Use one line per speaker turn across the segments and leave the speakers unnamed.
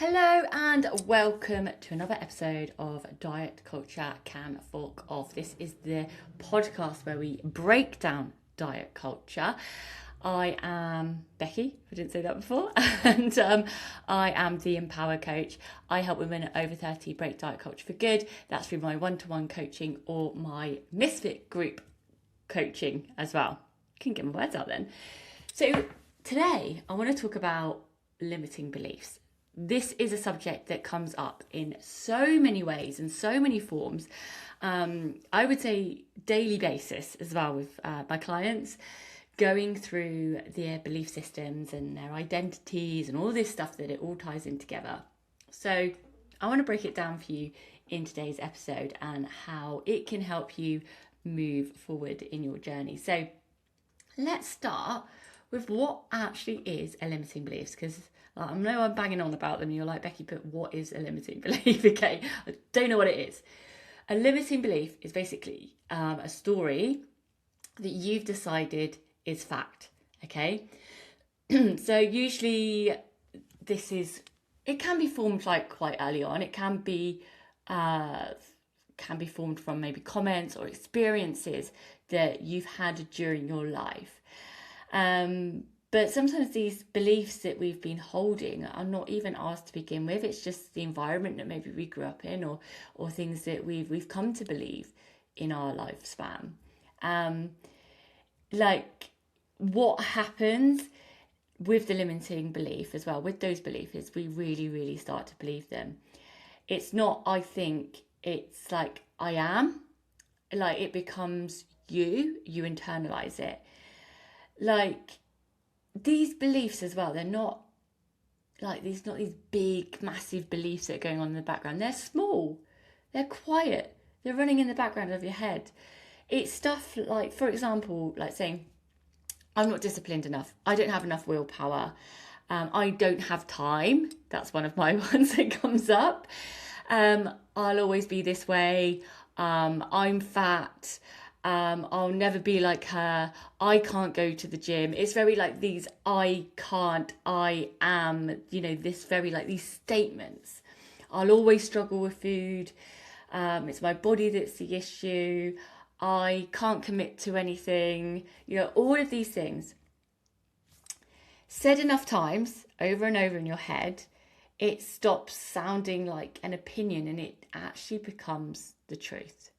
Hello and welcome to another episode of Diet Culture Can Fork Off. This is the podcast where we break down diet culture. I am Becky, if I didn't say that before, and I am the Empower Coach. I help women over 30 break diet culture for good. That's through my one-to-one coaching or my Misfit group coaching as well. Couldn't get my words out then. So today I want to talk about limiting beliefs. This is a subject that comes up in so many ways and so many forms. I would say daily basis as well with my clients, going through their belief systems and their identities and all this stuff that it all ties in together. So I want to break it down for you in today's episode and how it can help you move forward in your journey. So let's start with what actually is a limiting belief, because I know I'm banging on about them and you're like, Becky, but what is a limiting belief? Okay, I don't know what it is. A limiting belief is basically a story that you've decided is fact, okay? So usually it can be formed like quite early on. It can be formed from maybe comments or experiences that you've had during your life. But sometimes these beliefs that we've been holding are not even ours to begin with. It's just the environment that maybe we grew up in, or things that we've come to believe in our lifespan. Like what happens with the limiting belief as well, with those beliefs, is we really, really start to believe them. It's not, I think, it's like I am. Like it becomes you internalize it. Like these beliefs as well, they're not like these big massive beliefs that are going on in the background. They're small, they're quiet, they're running in the background of your head. It's stuff like, for example, like saying I'm not disciplined enough, I don't have enough willpower, I don't have time. That's one of my ones that comes up. I'll always be this way, I'm fat, I'll never be like her, I can't go to the gym. It's very like these I can't, I am, this very like these statements. I'll always struggle with food, it's my body that's the issue, I can't commit to anything, all of these things. Said enough times, over and over in your head, it stops sounding like an opinion and it actually becomes the truth.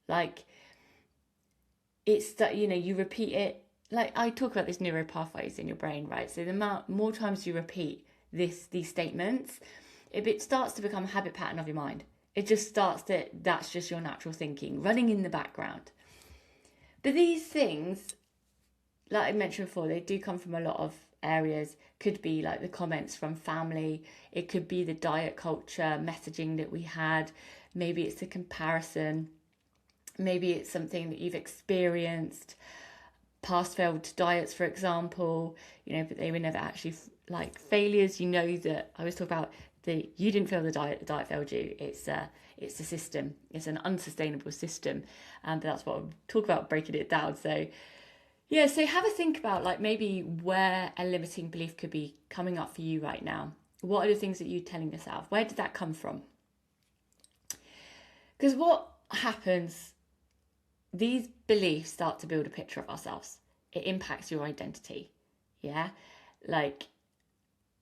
Like, it's that, you repeat it. Like I talk about these neuro pathways in your brain, right? So the more times you repeat these statements, it starts to become a habit pattern of your mind. It just starts that's just your natural thinking running in the background. But these things, like I mentioned before, they do come from a lot of areas. Could be like the comments from family. It could be the diet culture messaging that we had. Maybe it's the comparison. Maybe it's something that you've experienced, past failed diets, for example, but they were never actually like failures. That I always talk about you didn't fail the diet failed you. It's a system. It's an unsustainable system. But that's what I'll talk about, breaking it down. So yeah, so have a think about like maybe where a limiting belief could be coming up for you right now. What are the things that you're telling yourself? Where did that come from? Because what happens, these beliefs start to build a picture of ourselves. It impacts your identity. Yeah. Like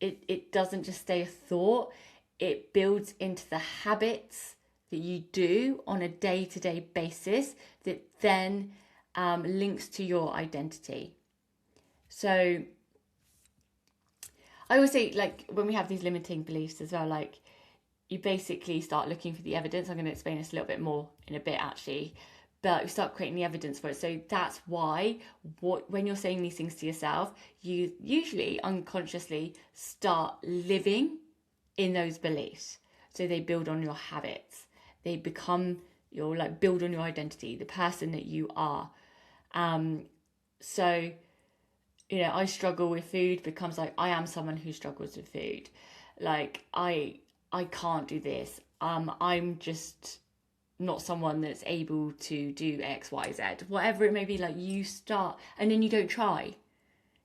it doesn't just stay a thought. It builds into the habits that you do on a day-to-day basis that then links to your identity. So I always say, like, when we have these limiting beliefs as well, like you basically start looking for the evidence. I'm going to explain this a little bit more in a bit actually. But you start creating the evidence for it. So that's why when you're saying these things to yourself, you usually unconsciously start living in those beliefs. So they build on your habits. They become build on your identity, the person that you are. So, I struggle with food becomes like, I am someone who struggles with food. Like, I can't do this. I'm just not someone that's able to do X, Y, Z, whatever it may be. Like you start and then you don't try.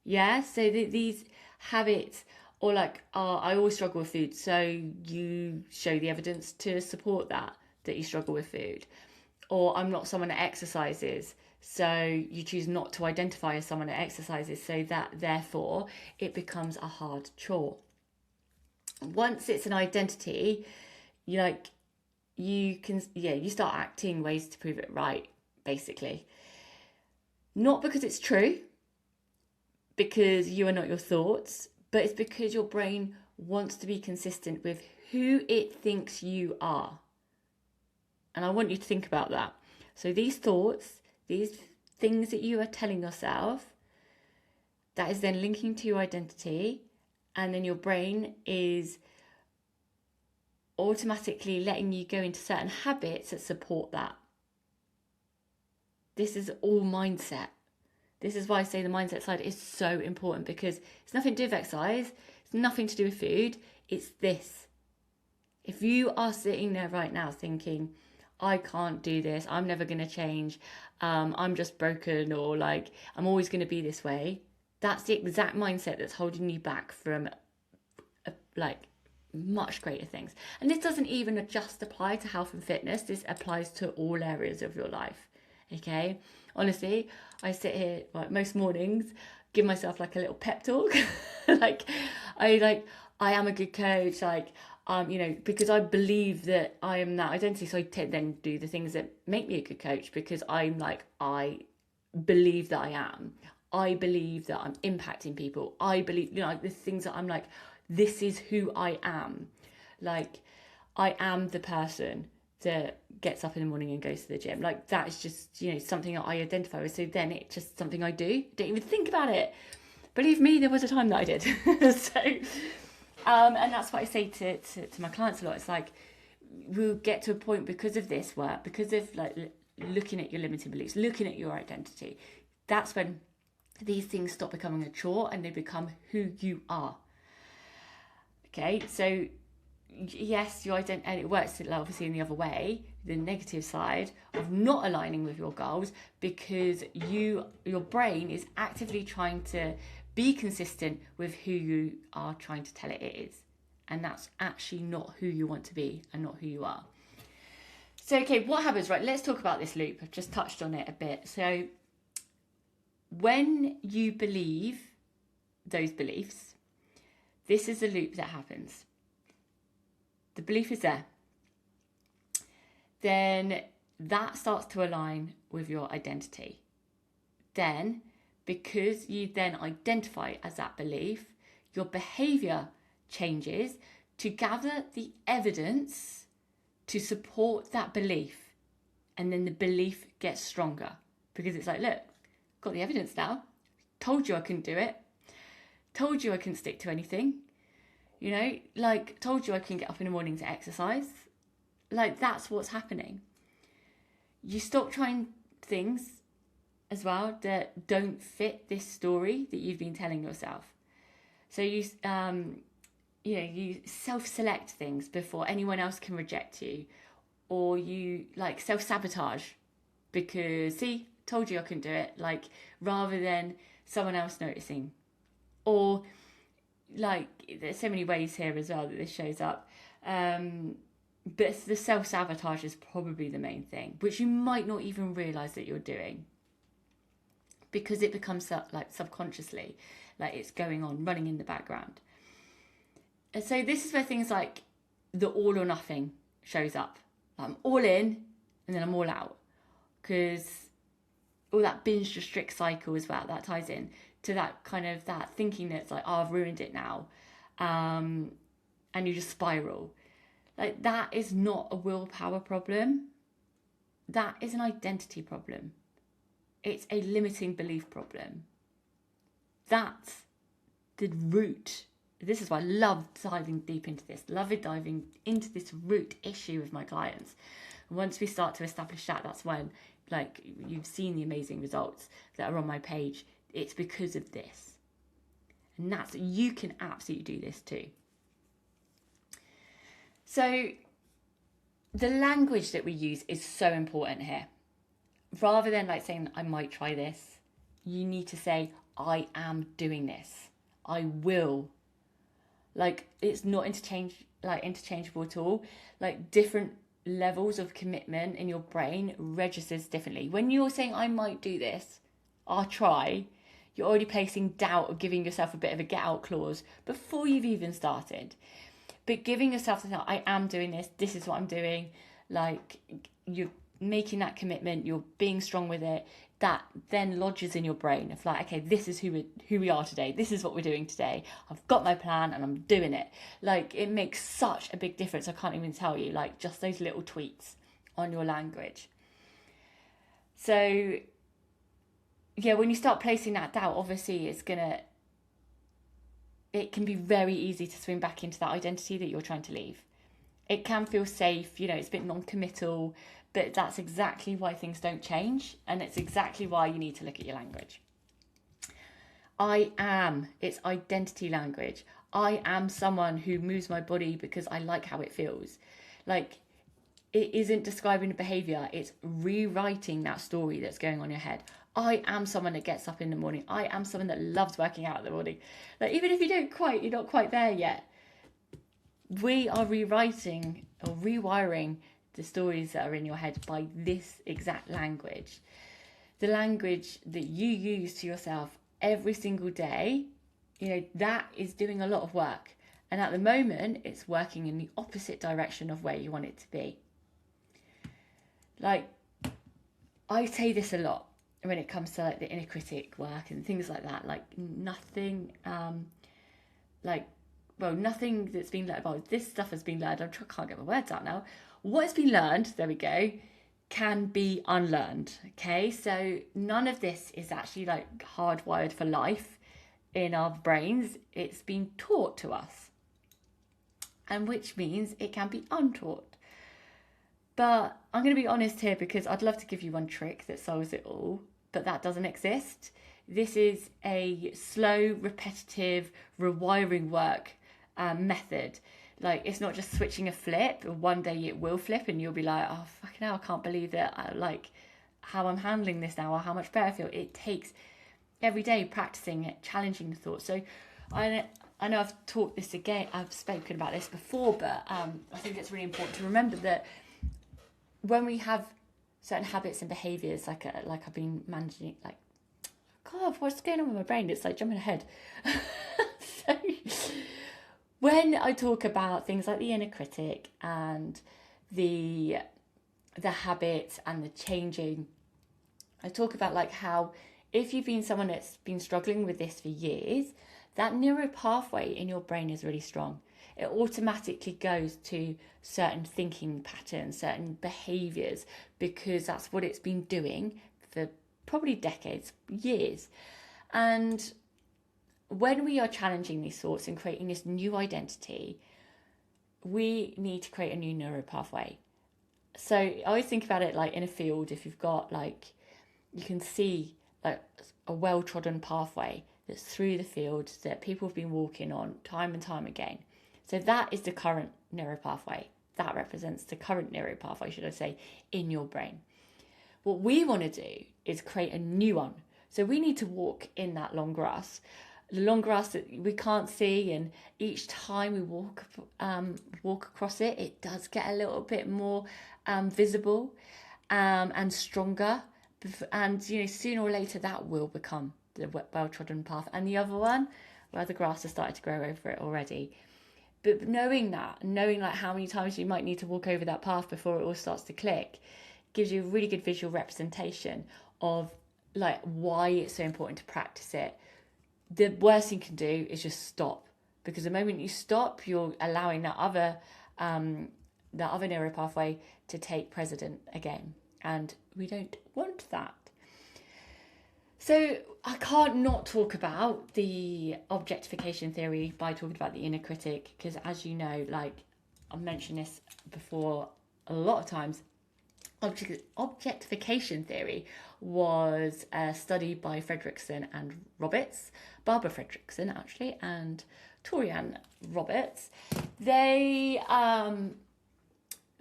Yeah. So these habits Or like, I always struggle with food. So you show the evidence to support that you struggle with food. Or I'm not someone that exercises. So you choose not to identify as someone that exercises. So that therefore it becomes a hard chore. Once it's an identity, you start acting ways to prove it right, basically. Not because it's true, because you are not your thoughts, but it's because your brain wants to be consistent with who it thinks you are. And I want you to think about that. So these thoughts, these things that you are telling yourself, that is then linking to your identity, and then your brain is automatically letting you go into certain habits that support that. This is all mindset. This is why I say the mindset side is so important, because it's nothing to do with exercise. It's nothing to do with food. It's this. If you are sitting there right now thinking, I can't do this, I'm never going to change, I'm just broken, or like, I'm always going to be this way, that's the exact mindset that's holding you back from much greater things. And this doesn't even just apply to health and fitness. This applies to all areas of your life. Okay, honestly, I sit here most mornings, give myself like a little pep talk. I am a good coach, because I believe that I am that identity. So I then do the things that make me a good coach, because I believe that I am. I believe that I'm impacting people. I believe, the things that I'm like, this is who I am. Like, I am the person that gets up in the morning and goes to the gym. Like, that is just, something that I identify with. So then it's just something I do. Don't even think about it. Believe me, there was a time that I did. So, and that's what I say to my clients a lot. It's like, we'll get to a point because of this work, because of looking at your limiting beliefs, looking at your identity. That's when these things stop becoming a chore and they become who you are. Okay, so yes, your identity, and it works obviously in the other way, the negative side of not aligning with your goals, because your brain is actively trying to be consistent with who you are trying to tell it is. And that's actually not who you want to be and not who you are. So, okay, what happens, right? Let's talk about this loop. I've just touched on it a bit. So when you believe those beliefs, this is the loop that happens. The belief is there. Then that starts to align with your identity. Then, because you then identify as that belief, your behavior changes to gather the evidence to support that belief. And then the belief gets stronger, because it's like, look, got the evidence now. Told you I couldn't do it. Told you I couldn't stick to anything. Told you I couldn't get up in the morning to exercise. That's what's happening. You stop trying things as well that don't fit this story that you've been telling yourself. So you self-select things before anyone else can reject you, or you self-sabotage because, see, told you I couldn't do it, rather than someone else noticing. Or there's so many ways here as well that this shows up. But the self-sabotage is probably the main thing, which you might not even realise that you're doing, because it becomes subconsciously, it's going on, running in the background. And so this is where things like the all or nothing shows up. I'm all in and then I'm all out, because all that binge restrict cycle as well, that ties in to that kind of that thinking that's I've ruined it now, and you just spiral. That is not a willpower problem. That is an identity problem. It's a limiting belief problem. That's the root. This is why I love diving deep into this. Love diving into this root issue with my clients. And once we start to establish that, that's when you've seen the amazing results that are on my page. It's because of this. And you can absolutely do this too. So the language that we use is so important here. Rather than saying, I might try this, you need to say, I am doing this. I will. Like, it's not interchangeable at all. Like, different levels of commitment in your brain registers differently. When you're saying, I might do this, I'll try, you're already placing doubt or giving yourself a bit of a get out clause before you've even started. But giving yourself the thought, I am doing this, this is what I'm doing, like, you're making that commitment, you're being strong with it, that then lodges in your brain of like, okay, this is who we are today, this is what we're doing today, I've got my plan and I'm doing it. Like, it makes such a big difference. I can't even tell you, like, just those little tweaks on your language. So yeah, when you start placing that doubt, obviously it can be very easy to swing back into that identity that you're trying to leave. It can feel safe, it's a bit non-committal, but that's exactly why things don't change, and it's exactly why you need to look at your language. It's identity language. I am someone who moves my body because I like how it feels. Like, it isn't describing a behaviour, it's rewriting that story that's going on in your head. I am someone that gets up in the morning. I am someone that loves working out in the morning. Like, even if you're not quite there yet, we are rewriting or rewiring the stories that are in your head by this exact language. The language that you use to yourself every single day, that is doing a lot of work. And at the moment, it's working in the opposite direction of where you want it to be. Like, I say this a lot when it comes to like the inner critic work and things like that. Like, nothing that's been learned about this stuff has been learned. Can't get my words out now. What has been learned, there we go, can be unlearned. Okay, so none of this is actually like hardwired for life in our brains. It's been taught to us, and which means it can be untaught. But I'm going to be honest here, because I'd love to give you one trick that solves it all, but that doesn't exist. This is a slow, repetitive, rewiring work method. Like, it's not just switching a flip. One day it will flip and you'll be like, oh, fucking hell, I can't believe that, like, how I'm handling this now, or how much better I feel. It takes every day practicing it, challenging the thought. So I know I've taught this again, I've spoken about this before, but I think it's really important to remember that when we have certain habits and behaviours, like I've been managing, like, God, what's going on with my brain? It's like jumping ahead. So when I talk about things like the inner critic and the habits and the changing, I talk about like how if you've been someone that's been struggling with this for years, that neuro pathway in your brain is really strong. It automatically goes to certain thinking patterns, certain behaviours, because that's what it's been doing for probably decades, years. And when we are challenging these thoughts and creating this new identity, we need to create a new neuro pathway. So I always think about it like in a field, if you've got like, you can see like a well-trodden pathway that's through the field that people have been walking on time and time again. So that is the current neuro pathway. That represents the current neuro pathway, should I say, in your brain. What we want to do is create a new one. So we need to walk in that long grass, the long grass that we can't see, and each time we walk across it, it does get a little bit more visible and stronger. And sooner or later that will become the well-trodden path. And the other one, where the grass has started to grow over it already. But knowing like how many times you might need to walk over that path before it all starts to click, gives you a really good visual representation of like why it's so important to practice it. The worst thing you can do is just stop, because the moment you stop, you're allowing that other neuro pathway to take precedent again, and we don't want that. So I can't not talk about the objectification theory by talking about the inner critic, because as you know, like I've mentioned this before a lot of times, objectification theory was studied by Fredrickson and Roberts, Barbara Fredrickson actually, and Torian Roberts. They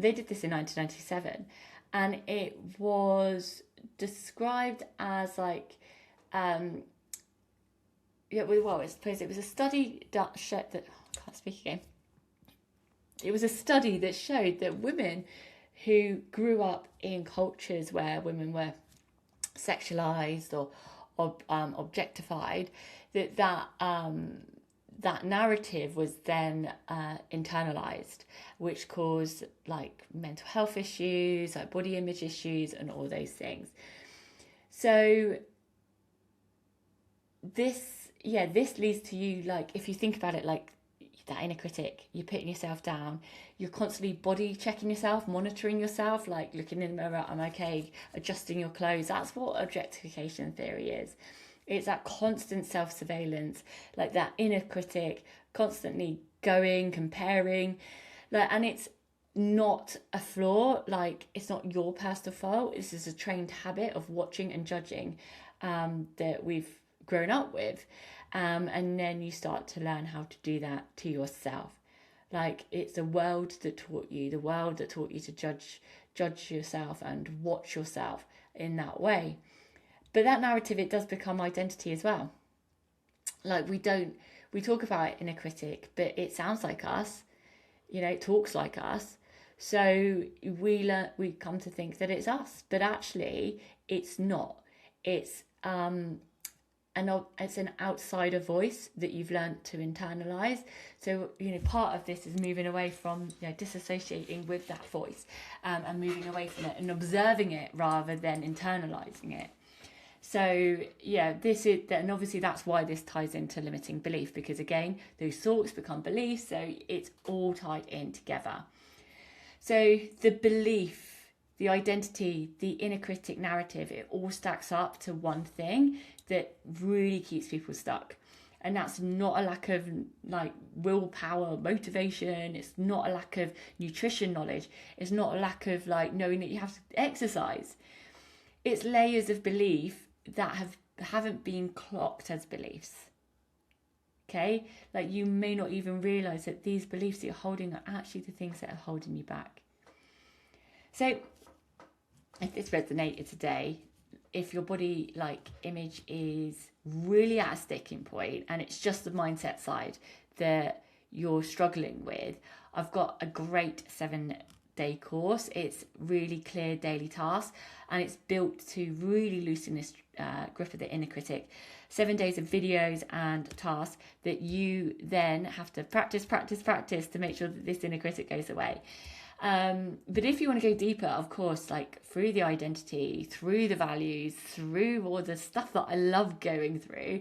did this in 1997, and it was described as like it was a study that showed that, can't speak again. It was a study that showed that women who grew up in cultures where women were sexualized or objectified, that narrative was then internalized, which caused like mental health issues, like body image issues, and all those things. So this leads to you, like, if you think about it, like that inner critic, you're putting yourself down, you're constantly body checking yourself, monitoring yourself, like looking in the mirror, I'm okay, adjusting your clothes. That's what objectification theory is. It's that constant self-surveillance, like that inner critic constantly going, comparing, like, and it's not a flaw, like it's not your personal fault. This is a trained habit of watching and judging that we've grown up with, and then you start to learn how to do that to yourself. Like, it's the world that taught you to judge yourself and watch yourself in that way. But that narrative, it does become identity as well. Like, we talk about inner critic, but it sounds like us, it talks like us. So we come to think that it's us, but actually it's not. It's it's an outsider voice that you've learned to internalize. So part of this is moving away from disassociating with that voice, and moving away from it and observing it rather than internalizing it. So and obviously that's why this ties into limiting belief, because again, those thoughts become beliefs, so it's all tied in together. So the belief, the identity, the inner critic narrative, it all stacks up to one thing that really keeps people stuck. And that's not a lack of like willpower, motivation. It's not a lack of nutrition knowledge. It's not a lack of like knowing that you have to exercise. It's layers of belief that haven't been clocked as beliefs. Okay, like you may not even realize that these beliefs that you're holding are actually the things that are holding you back. So if this resonated today, if your body like image is really at a sticking point and it's just the mindset side that you're struggling with, I've got a great 7-day course. It's really clear daily tasks, and it's built to really loosen this grip of the inner critic. 7 days of videos and tasks that you then have to practice to make sure that this inner critic goes away. But if you want to go deeper, of course, like through the identity, through the values, through all the stuff that I love going through,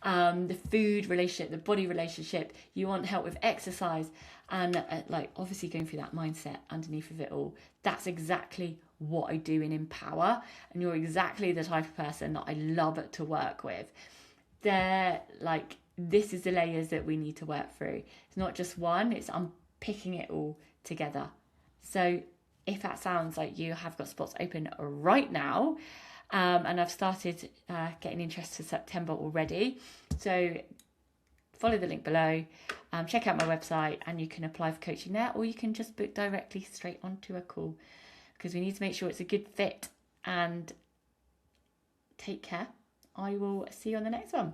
the food relationship, the body relationship, you want help with exercise, and like obviously going through that mindset underneath of it all. That's exactly what I do in Empower, and you're exactly the type of person that I love to work with. They're like, this is the layers that we need to work through. It's not just one, it's unpicking it all together. So if that sounds like you have got spots open right now, and I've started getting interest for September already, so follow the link below, check out my website, and you can apply for coaching there, or you can just book directly straight onto a call, because we need to make sure it's a good fit. And take care. I will see you on the next one.